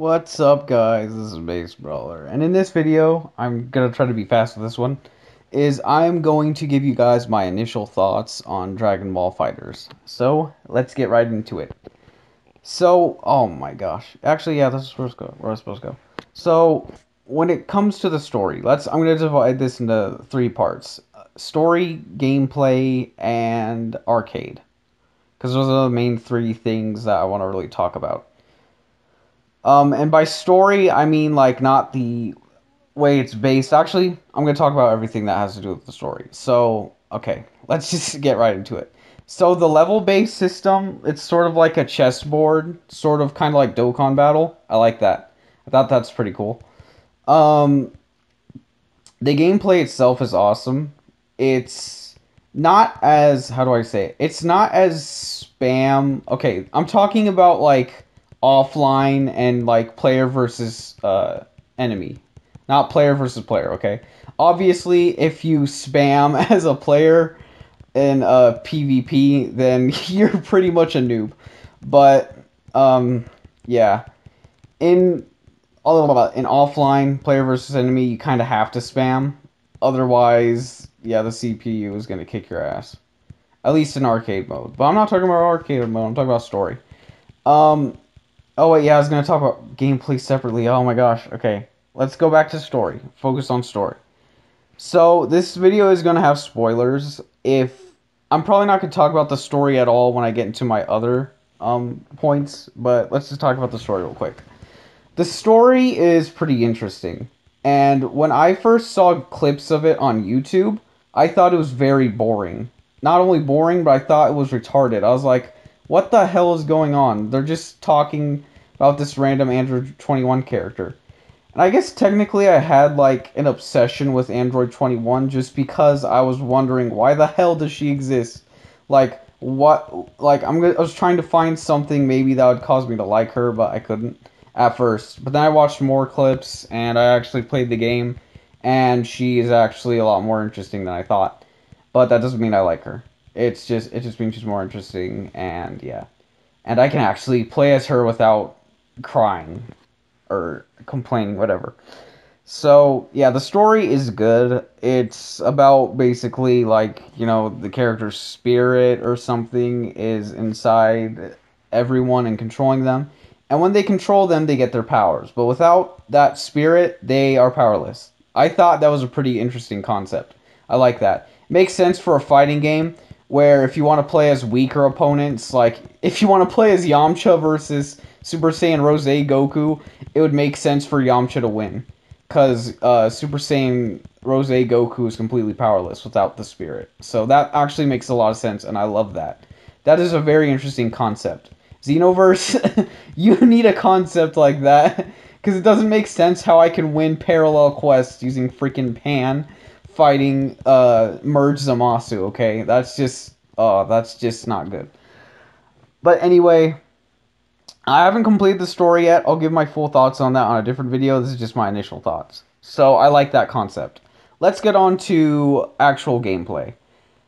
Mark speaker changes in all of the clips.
Speaker 1: What's up, guys? This is Base Brawler, and in this video, I'm gonna try to be fast with this one. I'm going to give you guys my initial thoughts on Dragon Ball Fighters. So let's get right into it. Oh my gosh, actually, yeah, this is where we're supposed to go. So when it comes to the story, I'm gonna divide this into three parts: story, gameplay, and arcade, because those are the main three things that I want to really talk about. And by story, I mean like not the way it's based. Actually, I'm gonna talk about everything that has to do with the story. So, okay, let's just get right into it. So the level-based system, it's sort of like a chessboard, sort of kind of like Dokkan Battle. I like that. I thought that's pretty cool. Um, the gameplay itself is awesome. It's not as, how do I say it? It's not as spam. Okay, I'm talking about like offline and like player versus enemy, not player versus player, okay? Obviously, if you spam as a player in PvP, then you're pretty much a noob. But yeah, in in offline player versus enemy, you kind of have to spam. Otherwise, yeah, the CPU is gonna kick your ass. At least in arcade mode. But I'm not talking about arcade mode. I'm talking about story. Um. Oh wait, yeah, I was gonna talk about gameplay separately. Oh my gosh. Okay, let's go back to story. Focus on story. So this video is gonna have spoilers. If I'm probably not gonna talk about the story at all when I get into my other points, but let's just talk about the story real quick. The story is pretty interesting, and when I first saw clips of it on YouTube, I thought it was very boring. Not only boring, but I thought it was retarded. I was like, what the hell is going on? They're just talking about this random Android 21 character. And I guess technically I had like an obsession with Android 21 just because I was wondering why the hell does she exist? Like what like I was trying to find something maybe that would cause me to like her, but I couldn't at first. But then I watched more clips and I actually played the game and she is actually a lot more interesting than I thought. But that doesn't mean I like her. It just means she's more interesting and yeah. And I can actually play as her without crying or complaining, whatever. So, yeah, the story is good. It's about basically like, the character's spirit or something is inside everyone and controlling them. And when they control them, they get their powers. But without that spirit, they are powerless. I thought that was a pretty interesting concept. I like that. Makes sense for a fighting game where if you want to play as weaker opponents, like if you want to play as Yamcha versus Super Saiyan Rose Goku, it would make sense for Yamcha to win. Because Super Saiyan Rose Goku is completely powerless without the spirit. So that actually makes a lot of sense, and I love that. That is a very interesting concept. Xenoverse, you need a concept like that. Because it doesn't make sense how I can win parallel quests using freaking Pan fighting Merge Zamasu, okay? That's just not good. But anyway, I haven't completed the story yet. I'll give my full thoughts on that on a different video. This is just my initial thoughts. So I like that concept. Let's get on to actual gameplay.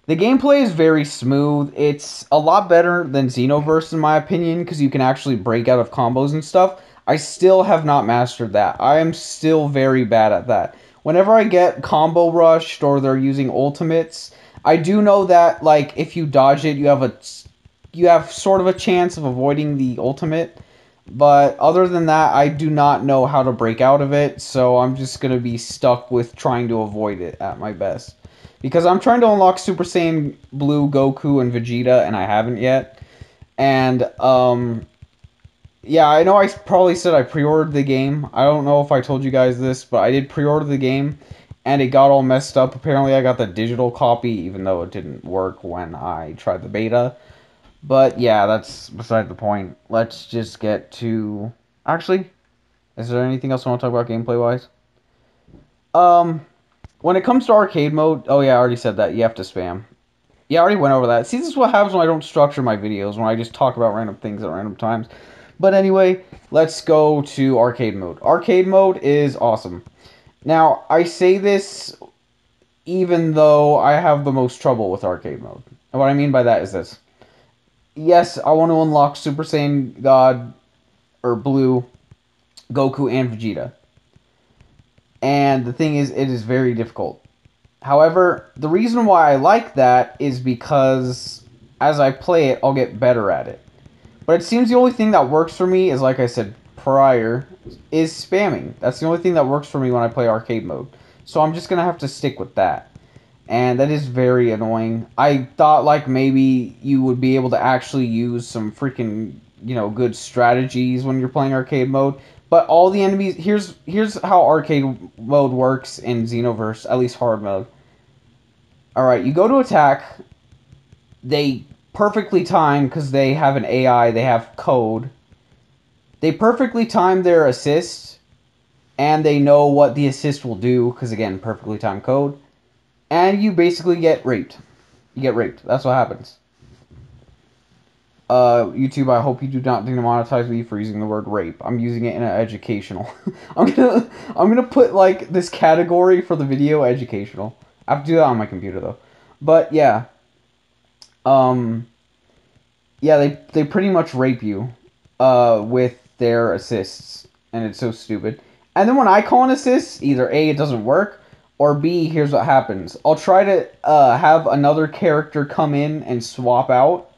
Speaker 1: The gameplay is very smooth. It's a lot better than Xenoverse in my opinion because you can actually break out of combos and stuff. I still have not mastered that. I am still very bad at that. Whenever I get combo rushed or they're using ultimates, I do know that like if you dodge it, you have sort of a chance of avoiding the ultimate. But other than that, I do not know how to break out of it, so I'm just going to be stuck with trying to avoid it at my best. Because I'm trying to unlock Super Saiyan Blue, Goku, and Vegeta, and I haven't yet. And, yeah, I know I probably said I pre-ordered the game. I don't know if I told you guys this, but I did pre-order the game, and it got all messed up. Apparently, I got the digital copy, even though it didn't work when I tried the beta. But yeah, that's beside the point. Let's just get to... Actually, is there anything else I want to talk about gameplay-wise? Um, when it comes to arcade mode... Oh yeah, I already said that. You have to spam. Yeah, I already went over that. See, this is what happens when I don't structure my videos, when I just talk about random things at random times. But anyway, let's go to arcade mode. Arcade mode is awesome. Now, I say this even though I have the most trouble with arcade mode. And what I mean by that is this. Yes, I want to unlock Super Saiyan God or Blue Goku and Vegeta. And the thing is, it is very difficult. However, the reason why I like that is because as I play it, I'll get better at it. But it seems the only thing that works for me is, like I said prior, is spamming. That's the only thing that works for me when I play arcade mode. So I'm just going to have to stick with that. And that is very annoying. I thought, like, maybe you would be able to actually use some freaking, good strategies when you're playing arcade mode. But all the enemies... Here's how arcade mode works in Xenoverse, at least hard mode. Alright, you go to attack. They perfectly time, because they have an AI, they have code. They perfectly time their assist, and they know what the assist will do, because again, perfectly timed code. And you basically get raped. You get raped. That's what happens. YouTube, I hope you do not demonetize me for using the word rape. I'm using it in an educational. I'm gonna put like this category for the video educational. I have to do that on my computer though. But yeah. Yeah, they pretty much rape you with their assists, and it's so stupid. And then when I call an assist, either A, it doesn't work, or B, here's what happens. I'll try to have another character come in and swap out,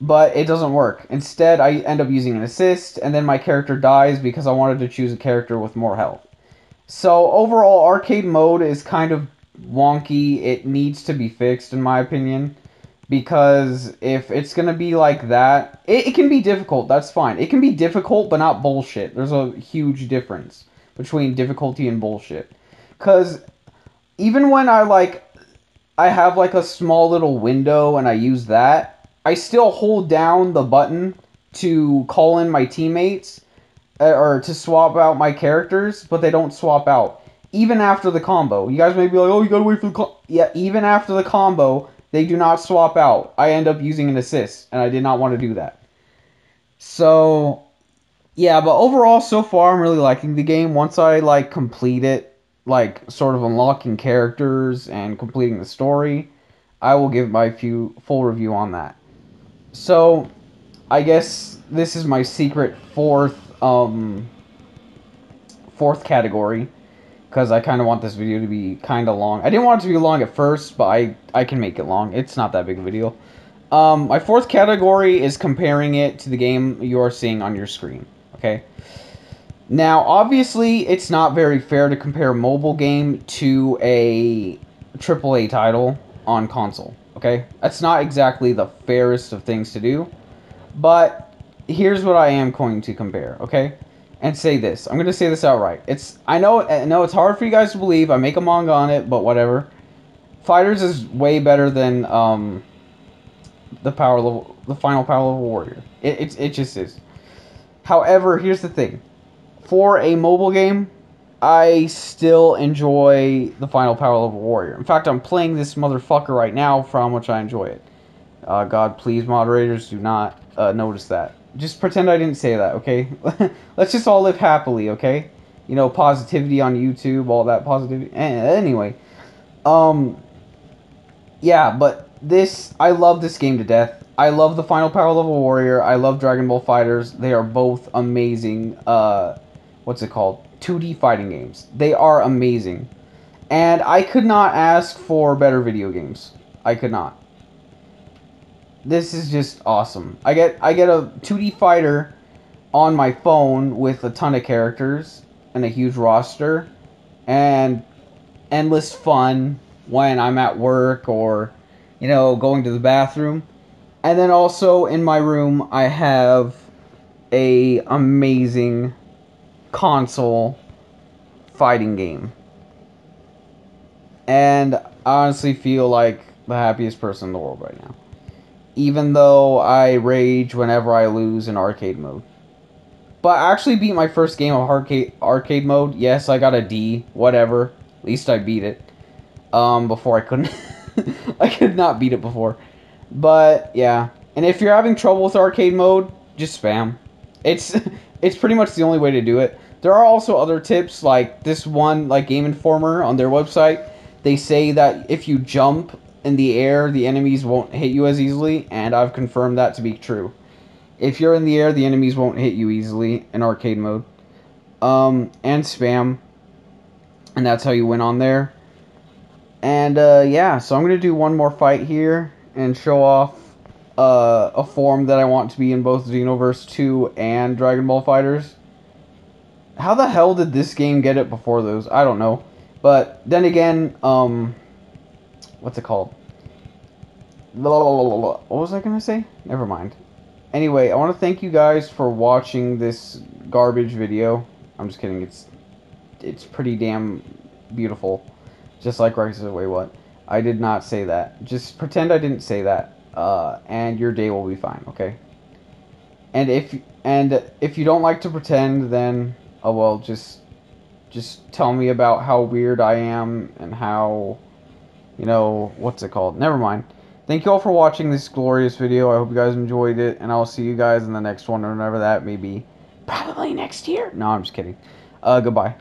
Speaker 1: but it doesn't work. Instead, I end up using an assist, and then my character dies because I wanted to choose a character with more health. So overall, arcade mode is kind of wonky. It needs to be fixed, in my opinion. Because if it's going to be like that, it can be difficult, that's fine. It can be difficult, but not bullshit. There's a huge difference between difficulty and bullshit. Because even when I have like a small little window and I use that, I still hold down the button to call in my teammates, or to swap out my characters, but they don't swap out. Even after the combo. You guys may be like, oh, you gotta wait for the combo. Yeah, even after the combo, they do not swap out. I end up using an assist, and I did not want to do that. So, yeah, but overall, so far, I'm really liking the game. Once I, complete it, sort of unlocking characters and completing the story, I will give my full review on that. So, I guess this is my secret fourth category, because I kind of want this video to be kind of long. I didn't want it to be long at first, but I can make it long. It's not that big of a deal. My fourth category is comparing it to the game you are seeing on your screen. Okay. Now, obviously, it's not very fair to compare a mobile game to a AAA title on console. Okay, that's not exactly the fairest of things to do. But here's what I am going to compare. Okay. And say this. I'm gonna say this outright. I know it's hard for you guys to believe. I make a manga on it, but whatever. FighterZ is way better than the final power level warrior. It just is. However, here's the thing. For a mobile game, I still enjoy the final power level warrior. In fact, I'm playing this motherfucker right now for how much I enjoy it. God, please, moderators, do not notice that. Just pretend I didn't say that, okay? Let's just all live happily, okay? You know, positivity on YouTube, all that positivity. Anyway, yeah, but I love this game to death. I love the Final Power Level Warrior. I love Dragon Ball FighterZ. They are both amazing, what's it called? 2D fighting games. They are amazing. And I could not ask for better video games. I could not. This is just awesome. I get a 2D fighter on my phone with a ton of characters and a huge roster and endless fun when I'm at work or, going to the bathroom. And then also in my room I have a amazing console fighting game. And I honestly feel like the happiest person in the world right now. Even though I rage whenever I lose in arcade mode. But I actually beat my first game of arcade mode. Yes, I got a D. Whatever. At least I beat it. Before I couldn't. I could not beat it before. But, yeah. And if you're having trouble with arcade mode, just spam. It's pretty much the only way to do it. There are also other tips, like this one, like Game Informer on their website. They say that if you jump in the air, the enemies won't hit you as easily, and I've confirmed that to be true. If you're in the air, the enemies won't hit you easily in arcade mode. and spam, and that's how you win on there. And yeah, so I'm gonna do one more fight here and show off a form that I want to be in both Xenoverse 2 and Dragon Ball FighterZ. How the hell did this game get it before those? I don't know. But then again, what's it called? What was I gonna say? Never mind. Anyway, I want to thank you guys for watching this garbage video. I'm just kidding. It's pretty damn beautiful. Just like Rex said, wait, what? I did not say that. Just pretend I didn't say that. And your day will be fine, okay? And if you don't like to pretend, then oh well, just tell me about how weird I am and how, you know, what's it called? Never mind. Thank you all for watching this glorious video. I hope you guys enjoyed it, and I'll see you guys in the next one, or whenever that may be. Probably next year. No, I'm just kidding. Goodbye.